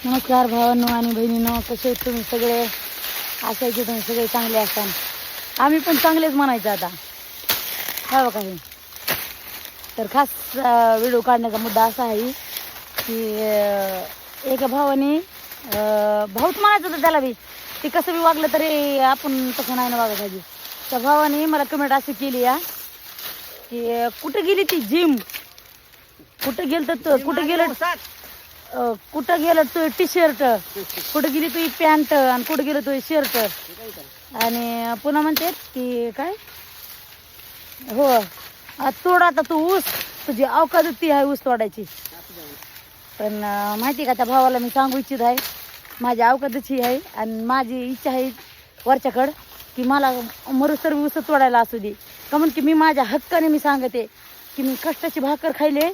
नमस्कार भावांनो आणि बहिणींनो, कसे आहेत तुम्ही सगळे? असायचे तुम्ही सगळे चांगले असाल. आम्ही पण चांगलेच म्हणायचं आता. हो काही तर खास व्हिडिओ काढण्याचा मुद्दा असा आहे की एका भावाने भाऊच म्हणायचं होतं त्याला बी, ते कसं बी वागलं तरी आपण तसं नाही ना वागा पाहिजे. त्या भावाने मला कमेंट अशी केली या की कुठं गेली ती जिम, कुठं गेलं तर कुठं गेलं, कुठं गेलं तू टी शर्ट, कुठं गेली तू पॅन्ट आणि कुठं गेलं तू शर्ट. आणि पुन्हा म्हणते की काय हो तोड आता तू ऊस, तुझी अवकाश ती आहे ऊस तोडायची. पण माहिती का त्या भावाला मी सांगू इच्छित आहे, माझी अवकाशाची आहे आणि माझी इच्छा आहे वरच्याकडं की मला मरुसर ऊस तोडायला असू दे. का म्हणून की मी माझ्या हक्काने मी सांगते की मी कष्टाची भाकर खायले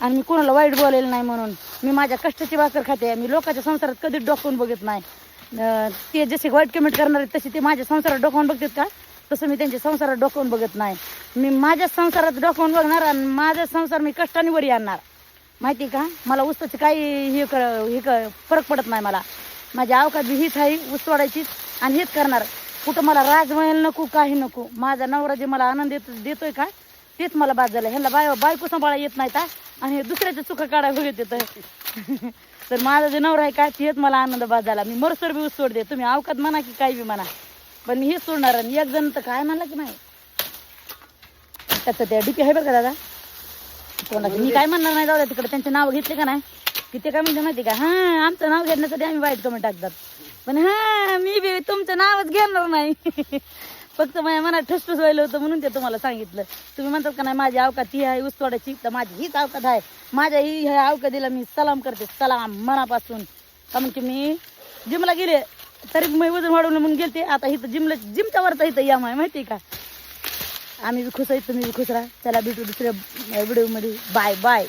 आणि मी कोणाला वाईट बोलायला नाही. म्हणून मी माझ्या कष्टाची भाकर खाते. मी लोकांच्या संसारात कधीच डोकावून बघत नाही. ते जसे वाईट कमेंट करणार आहेत तसे ते माझ्या संसारात डोकावून बघतात का, तसं मी त्यांच्या संसारात डोकावून बघत नाही. मी माझ्या संसारात डोकावून बघणार आणि माझा संसार मी कष्टाने वरी आणणार. माहिती का, मला ऊसाची काही फरक पडत नाही. मला माझी अवकाश बी हीच आहे ऊस तोडायचीच आणि हेच करणार. कुठं मला राजमहल नको, काही नको. माझा नवरा जे मला आनंद देतोय का तेच मला बाद झालं. ह्याला बायको सांभाळा येत नाही का आणि दुसऱ्याच्या चुका काढायला बघत येतं. तर माझा जे नवरा आहे का तेच मला आनंद बाद झाला. मी मरसर बी ऊस सोडते, तुम्ही अवकाश म्हणा की काही बी म्हणा, पण मी हेच सोडणार. आणि एक जण तर काय म्हणला की नाही त्याचं त्या डीपी आहे बरं का दादा कोणाचं, मी काय म्हणणार नाही. जाऊ द्या तिकडे, त्यांचे नाव घेतले का नाही की ते काय म्हणजे माहिती का, हां आमचं नाव घेण्यासाठी आम्ही वाईट कमेंट टाकतात. पण हां मी बी तुमचं नावच घेणार नाही. फक्त माझ्या मनात ठसठस व्हायला होतं म्हणून ते तुम्हाला सांगितलं. तुम्ही म्हणतात का नाही माझी अवकाश ती आहे ऊस तोडायची, तर माझी हीच अवकाश आहे. माझ्या ह्या अवकाशीला मी सलाम करते, सलाम मनापासून. का म्हणजे मी जिमला गेले तरी मी वजन वाढवलं म्हणून गेलते. आता इथं जिमच्या वरचा इथं याम आहे माहिती का. आम्ही बी खुश आहे, तुम्ही बी खुश राहा. चला भेटू दुसऱ्या व्हिडिओमध्ये. Bye bye.